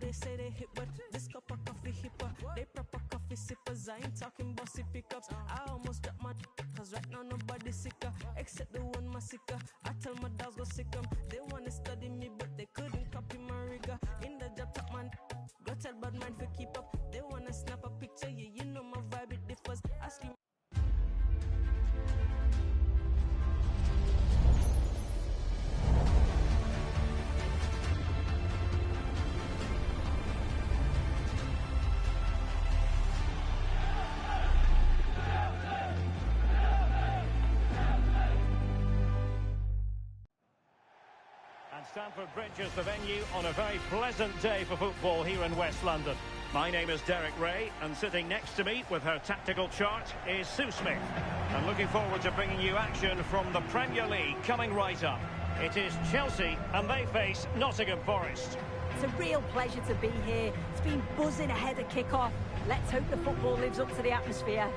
they say they hit, but this cup of coffee hipper. They proper coffee sippers. I ain't talking bossy pickups. I almost dropped my cause right now nobody sicker except the one massacre. I tell my dogs go sick 'em. They wanna study me, but they couldn't copy my rigor. In the job top man, go tell bad man for keep up. They wanna snap a picture, yeah, you know my vibe it differs. I scream. Stamford Bridge is the venue on a very pleasant day for football here in West London. My name is Derek Ray, and sitting next to me with her tactical chart is Sue Smith. And looking forward to bringing you action from the Premier League coming right up. It is Chelsea, and they face Nottingham Forest. It's a real pleasure to be here. It's been buzzing ahead of kick-off. Let's hope the football lives up to the atmosphere.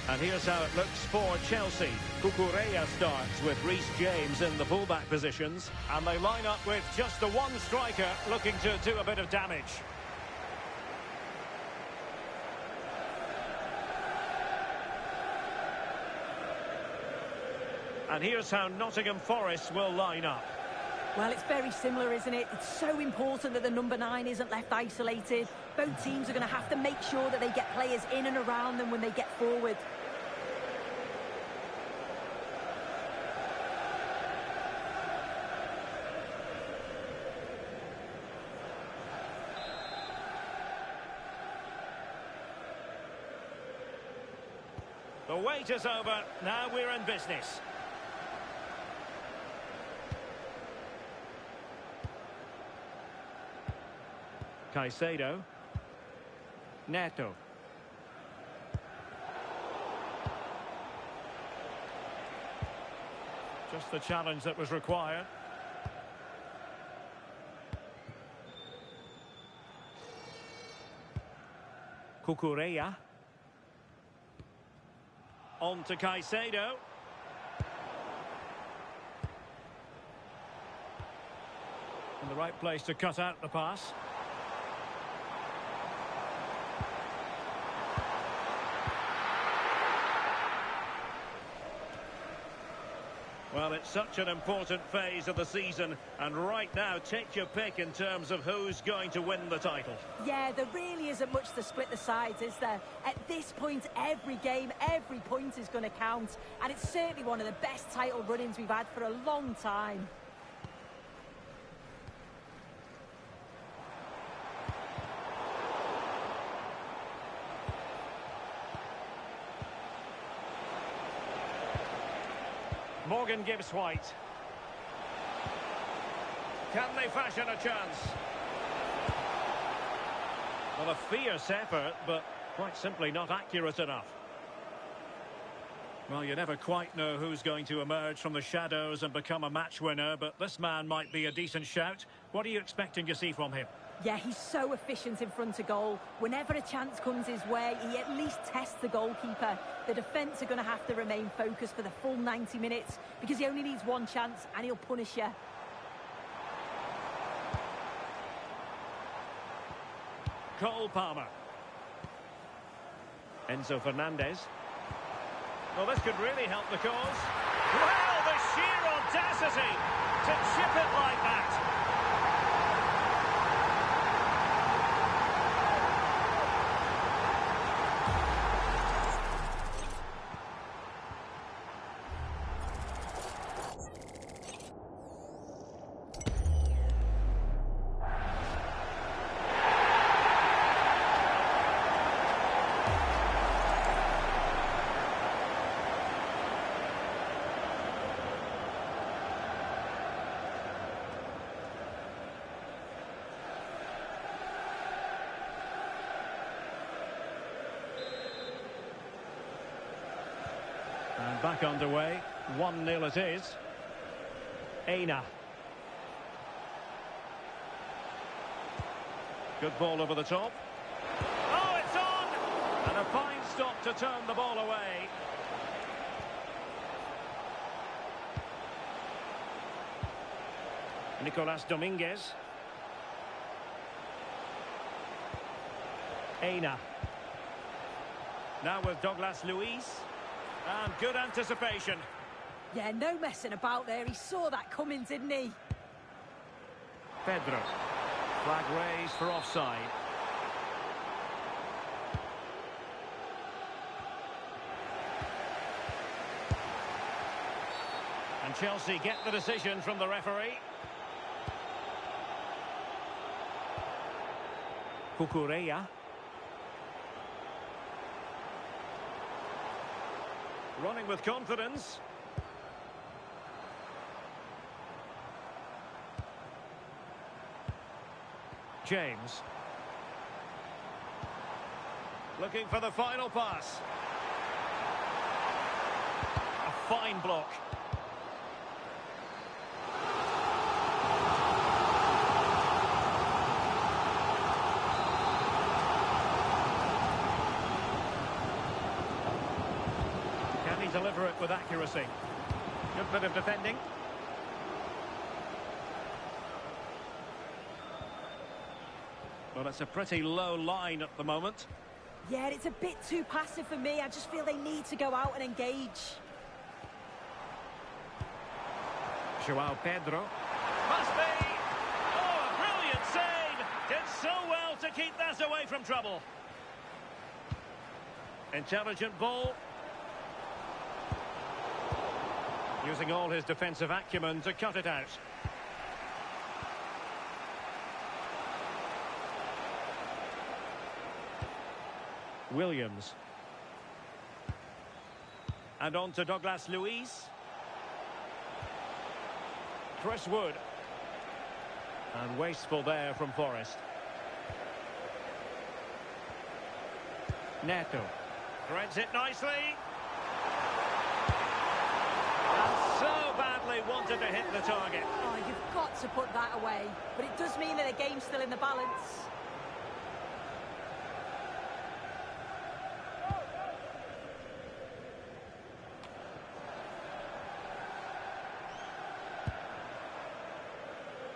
And here's how it looks for Chelsea. Cucurella starts with Reece James in the fullback positions. And they line up with just the one striker looking to do a bit of damage. And here's how Nottingham Forest will line up. Well, it's very similar, isn't it? It's so important that the number 9 isn't left isolated. Both teams are going to have to make sure that they get players in and around them when they get forward. The wait is over. Now we're in business. Caicedo. Neto. Just the challenge that was required. Cucurella. On to Caicedo. In the right place to cut out the pass. Well, it's such an important phase of the season, and right now, take your pick in terms of who's going to win the title. Yeah, there really isn't much to split the sides, is there? At this point, every game, every point is going to count, and it's certainly one of the best title run-ins we've had for a long time. Morgan Gibbs-White. Can they fashion a chance? Well, a fierce effort, but quite simply not accurate enough. Well, you never quite know who's going to emerge from the shadows and become a match winner, but this man might be a decent shout. What are you expecting to see from him? Yeah, he's so efficient in front of goal. Whenever a chance comes his way, he at least tests the goalkeeper. The defence are going to have to remain focused for the full 90 minutes because he only needs one chance and he'll punish you. Cole Palmer. Enzo Fernandez. Well, this could really help the cause. Well, the sheer audacity to chip it like that. And back underway. 1-0 it is. Aina. Good ball over the top. Oh, it's on! And a fine stop to turn the ball away. Nicolas Dominguez. Aina. Now with Douglas Luiz. And good anticipation. Yeah, no messing about there. He saw that coming, didn't he? Pedro. Flag raised for offside. And Chelsea get the decision from the referee. Cucurella. Running with confidence. James. Looking for the final pass. A fine block. Can he deliver it with accuracy? Good bit of defending. Well, it's a pretty low line at the moment. Yeah, it's a bit too passive for me. I just feel they need to go out and engage. João Pedro. Must be! Oh, a brilliant save! Did so well to keep that away from trouble. Intelligent ball. Using all his defensive acumen to cut it out. Williams. And on to Douglas Luiz. Chris Wood. And wasteful there from Forest. Neto. Threads it nicely. And so badly wanted to hit the target. Oh, you've got to put that away. But it does mean that the game's still in the balance.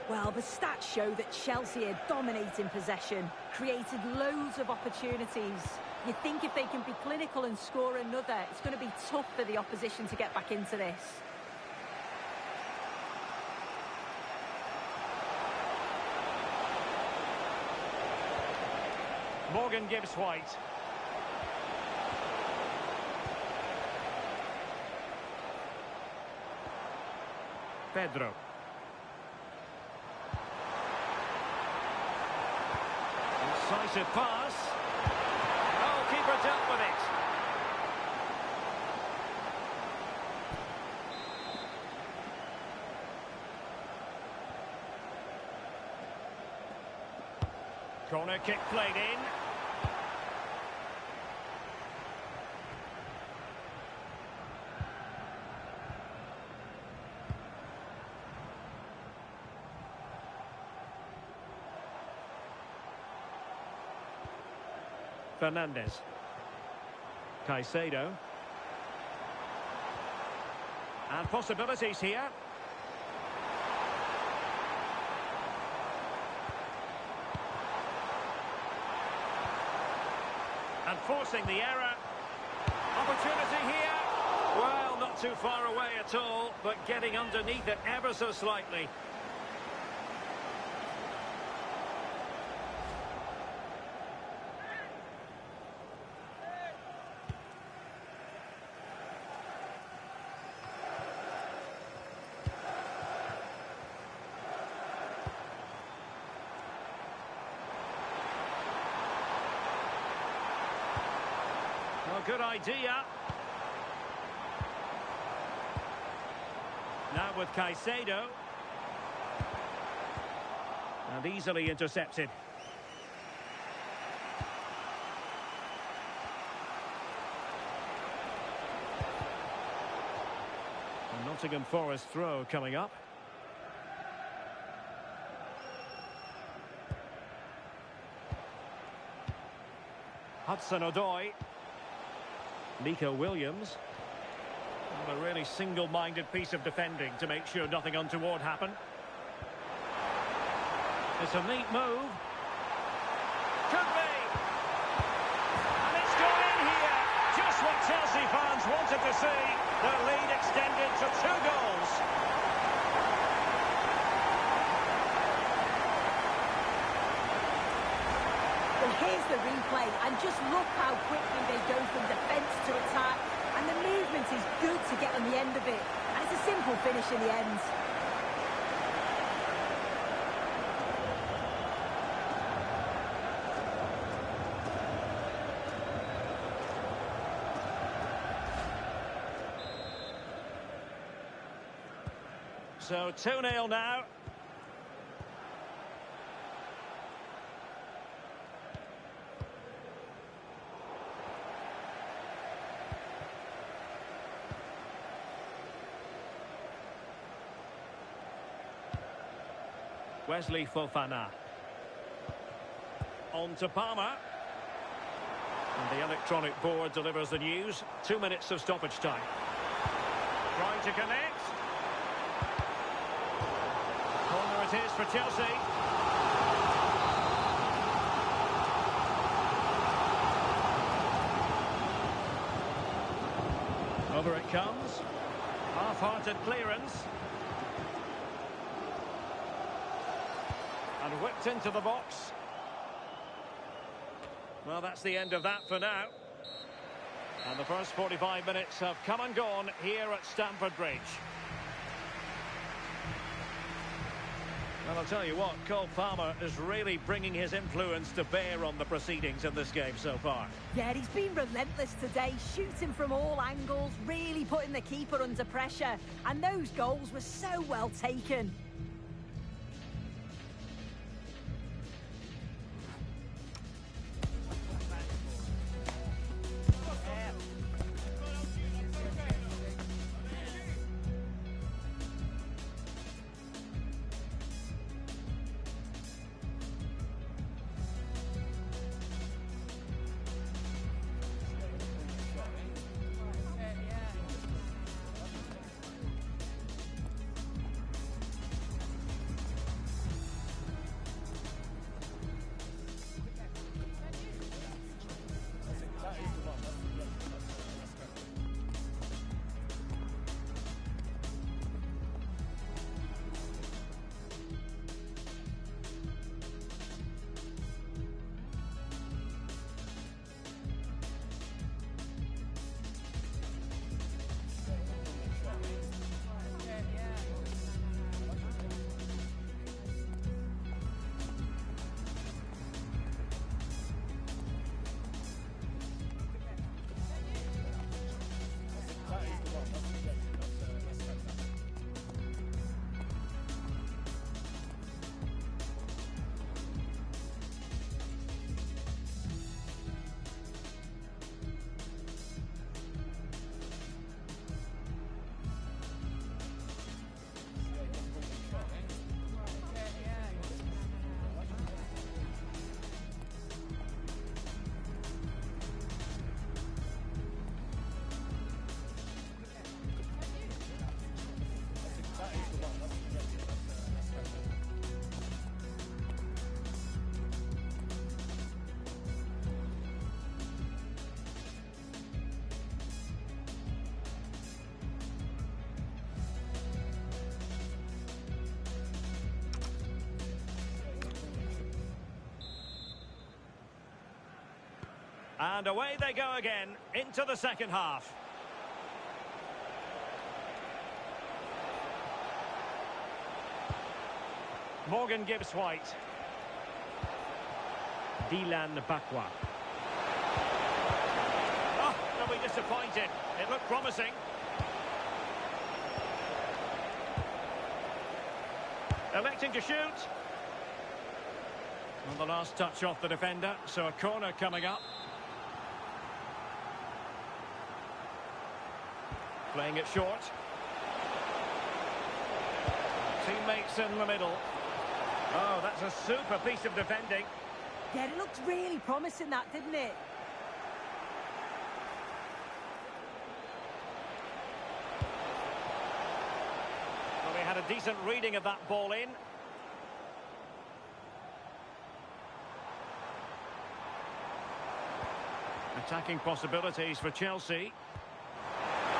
Well, the stats show that Chelsea are dominating possession, created loads of opportunities. You think if they can be clinical and score another, it's going to be tough for the opposition to get back into this. Morgan Gibbs-White. Pedro. Incisive pass. Oh, keeper dealt with it. Corner kick played in. Fernandez. Caicedo. And possibilities here. And forcing the error. Opportunity here. Well, not too far away at all, but getting underneath it ever so slightly. Well, good idea. Now with Caicedo. And easily intercepted. Nottingham Forest throw coming up. Hudson-Odoi. Nico Williams. And a really single-minded piece of defending to make sure nothing untoward happened. It's a neat move. Could be. And it's gone in here. Just what Chelsea fans wanted to see. Their lead extended to 2 goals. Well, here's the replay, and just look how quickly they go from defence to attack. And the movement is good to get on the end of it. And it's a simple finish in the end. So 2-0 now. Wesley Fofana. On to Palmer. And the electronic board delivers the news. 2 minutes of stoppage time. Trying to connect. Corner it is for Chelsea. Over it comes. Half-hearted clearance. And whipped into the box. Well, that's the end of that for now. And the first 45 minutes have come and gone here at Stamford Bridge. Well, I'll tell you what, Cole Palmer is really bringing his influence to bear on the proceedings in this game so far. Yeah, he's been relentless today, shooting from all angles, really putting the keeper under pressure. And those goals were so well taken. And away they go again into the second half. Morgan Gibbs-White. Dylan Bakwa. Oh, they'll be disappointed. It looked promising. Electing to shoot. And the last touch off the defender, so a corner coming up. Playing it short. teammates in the middle. Oh, that's a super piece of defending. Yeah, it looked really promising, that, didn't it? Well, they had a decent reading of that ball in. Attacking possibilities for Chelsea.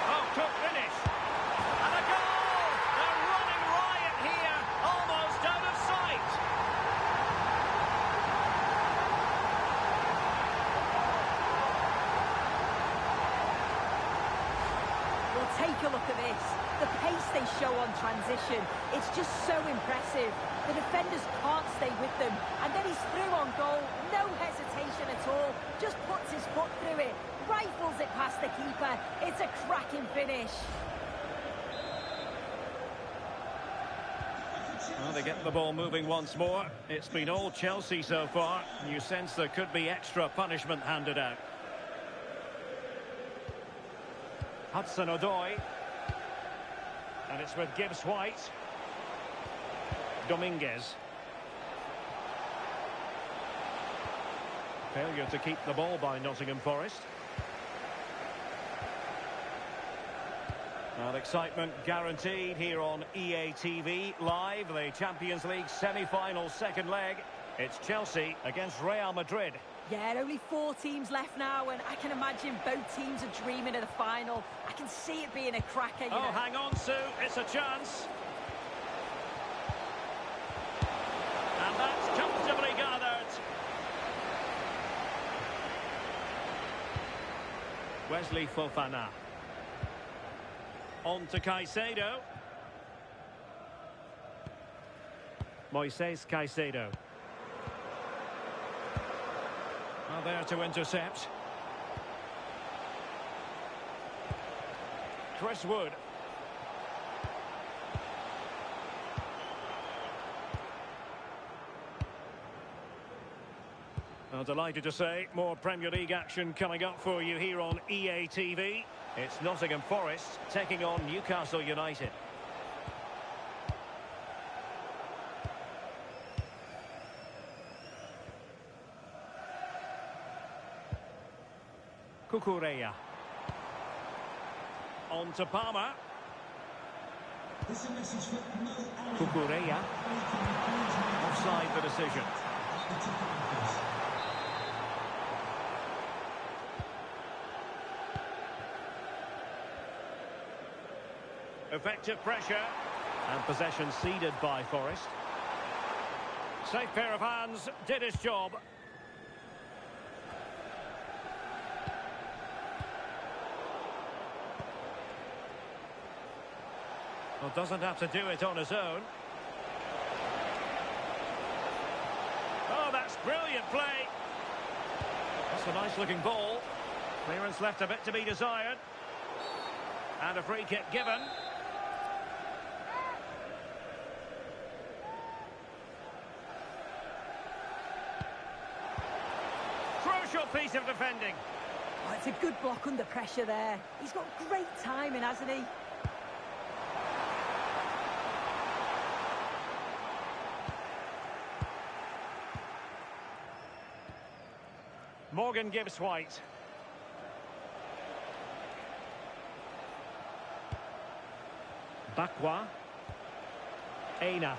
Oh, good finish. And a goal! They're running riot here, almost out of sight. Well, take a look at this. The pace they show on transition, it's just so impressive. The defenders can't stay with them. And then he's through on goal. No hesitation at all. Just puts his foot through it. Rifles it past the keeper. It's a cracking finish. Well, they get the ball moving once more. It's been all Chelsea so far. You sense there could be extra punishment handed out. Hudson-Odoi. And it's with Gibbs-White. Dominguez. Failure to keep the ball by Nottingham Forest. Well, excitement guaranteed here on EA TV Live. The Champions League semi-final second leg. It's Chelsea against Real Madrid. Yeah, only 4 teams left now, and I can imagine both teams are dreaming of the final. I can see it being a cracker. You know. Hang on, Sue. It's a chance. And that's comfortably gathered. Wesley Fofana. On to Caicedo. Moises Caicedo. Well, there to intercept. Chris Wood. Well, delighted to say, more Premier League action coming up for you here on EA TV. It's Nottingham Forest taking on Newcastle United. Cucurella. On to Palmer. Cucurella. Offside the decision. Effective pressure. And possession ceded by Forest. Safe pair of hands, did his job. Well, doesn't have to do it on his own. Oh, that's brilliant play. That's a nice-looking ball. Clearance left a bit to be desired. And a free kick given. Crucial piece of defending. Oh, it's a good block under pressure there. He's got great timing, hasn't he? Morgan Gibbs-White. Bakwa. Aina.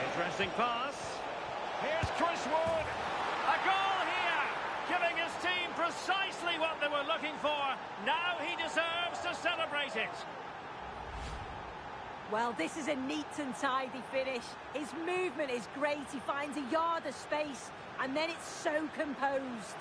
Interesting pass. Here's Chris Wood. A goal here, giving his team precisely what they were looking for. Now he deserves to celebrate it. Well, this is a neat and tidy finish. His movement is great. He finds a yard of space, and then it's so composed.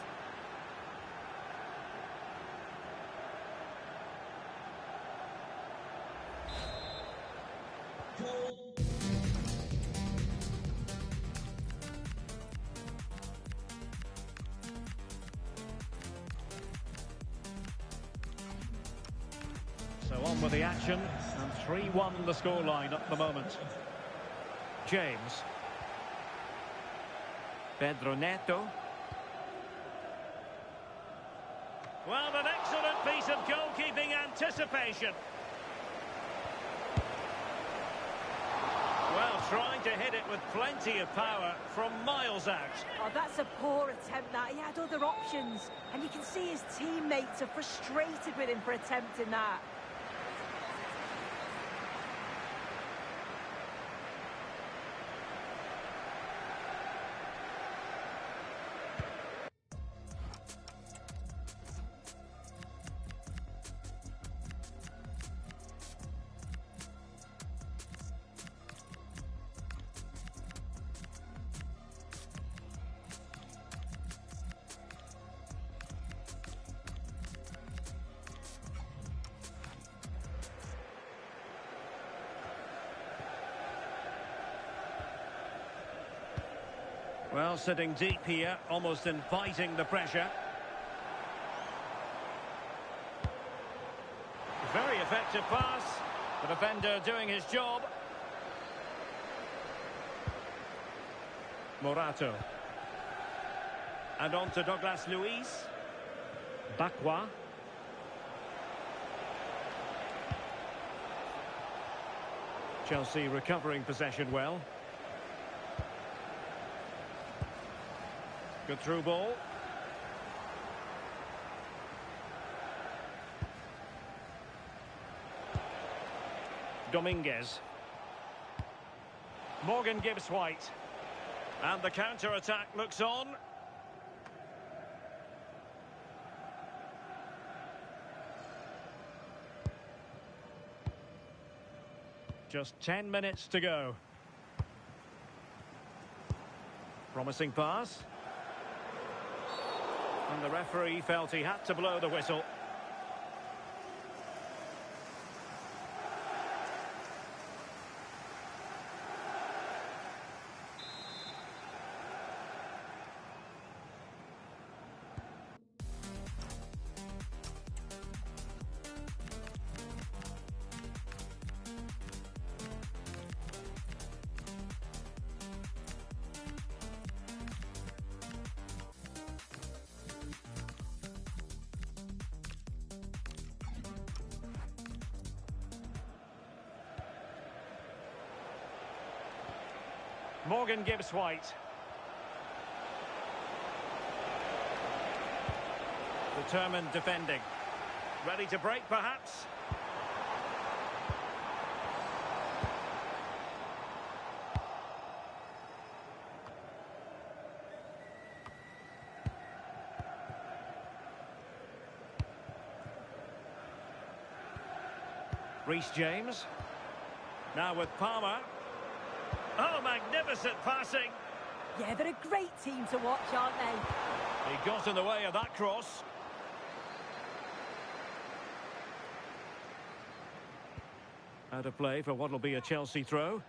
So on with the action, and 3-1 the scoreline at the moment. James. Pedro Neto. Well, an excellent piece of goalkeeping anticipation. Well, trying to hit it with plenty of power from miles out. Oh, that's a poor attempt, that. He had other options. And you can see his teammates are frustrated with him for attempting that. Well, sitting deep here, almost inviting the pressure. Very effective pass. The defender doing his job. Morato. And on to Douglas Luiz. Bakwa. Chelsea recovering possession well. Good through ball. Dominguez. Morgan Gibbs-White. And the counter-attack looks on. Just 10 minutes to go. Promising pass. And the referee felt he had to blow the whistle. Morgan Gibbs-White. Determined defending. Ready to break, perhaps? Reece James. Now with Palmer. Oh, magnificent passing. Yeah, they're a great team to watch, aren't they? He got in the way of that cross. Out of play for what will be a Chelsea throw.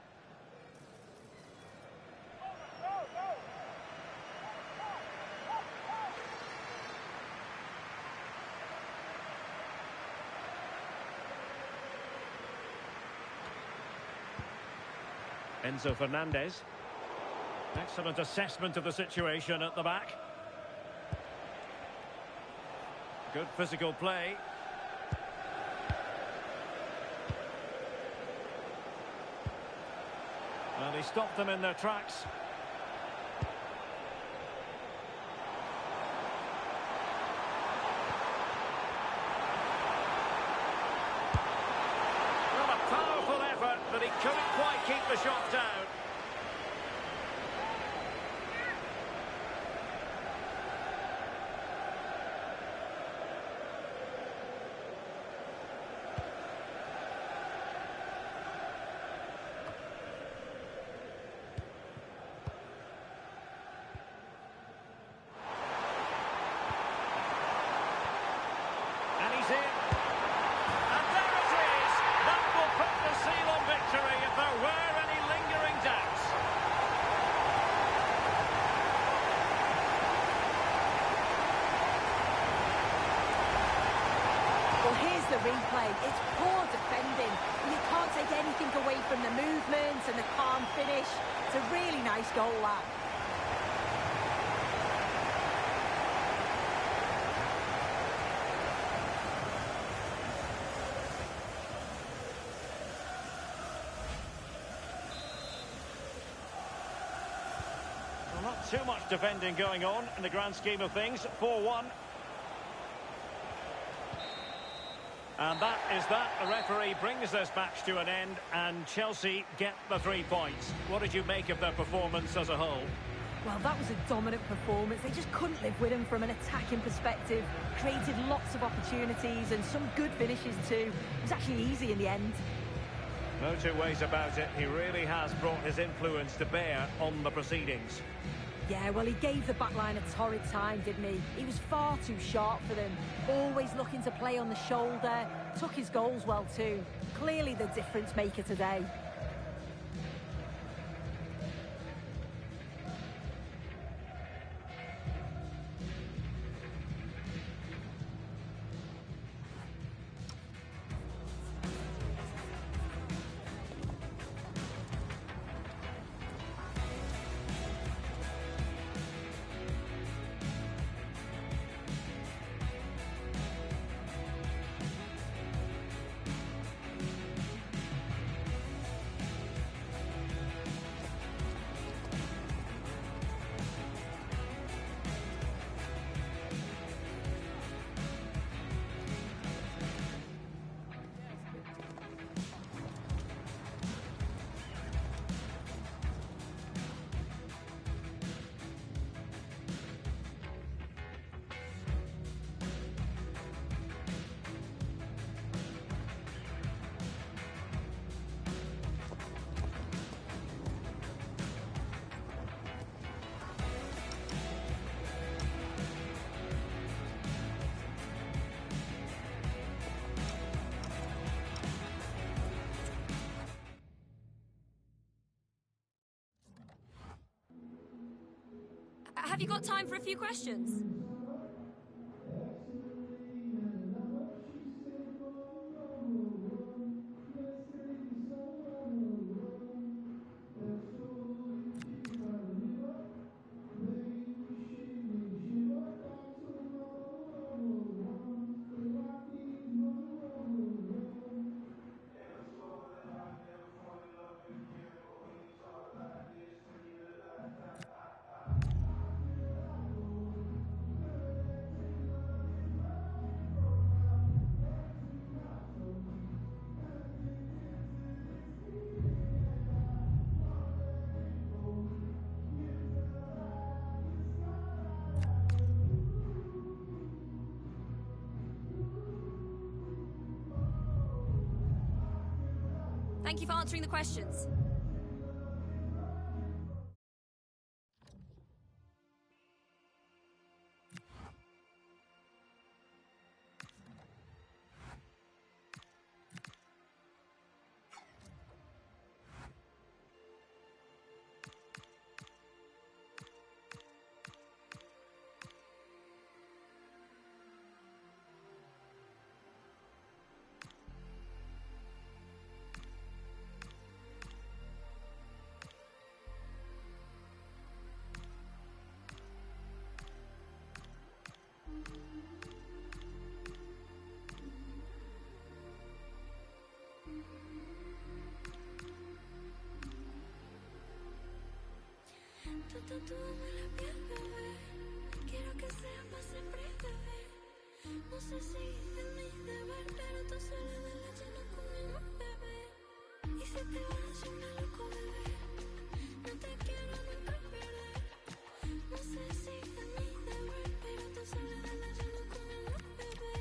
Enzo Fernandez. Excellent assessment of the situation at the back. Good physical play. Well, he stopped them in their tracks. Well, a powerful effort, but he couldn't quite keep the shot down. He's in. And there it is. That will put the seal on victory if there were any lingering doubts. Well, here's the replay. It's poor defending. You can't take anything away from the movement and the calm finish. It's a really nice goal, that. not too much defending going on in the grand scheme of things. 4-1. And that is that. The referee brings this match to an end, and Chelsea get the 3 points. What did you make of their performance as a whole? Well, that was a dominant performance. They just couldn't live with him from an attacking perspective. Created lots of opportunities and some good finishes too. It was actually easy in the end. No two ways about it. He really has brought his influence to bear on the proceedings. Yeah, well, he gave the back line a torrid time, didn't he? He was far too sharp for them. Always looking to play on the shoulder. Took his goals well too. Clearly the difference maker today. Have you got time for a few questions? Thank you for answering the questions. Tú tatúame la piel, bebé. Quiero que sea para siempre, bebé. No sé si es mi deber, pero tu soledad la lleno conmigo, bebé. Y si te vas, yo me loco, bebé. No te quiero nunca perder. No sé si es mi deber, pero tu soledad la lleno conmigo, bebé.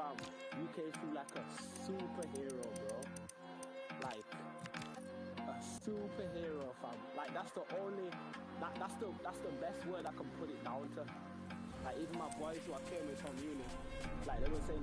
fam, UK feel like a superhero, bro. Like a superhero, fam. Like that's the only, that's the best word I can put it down to. Like even my boys who are came from uni, like they were saying.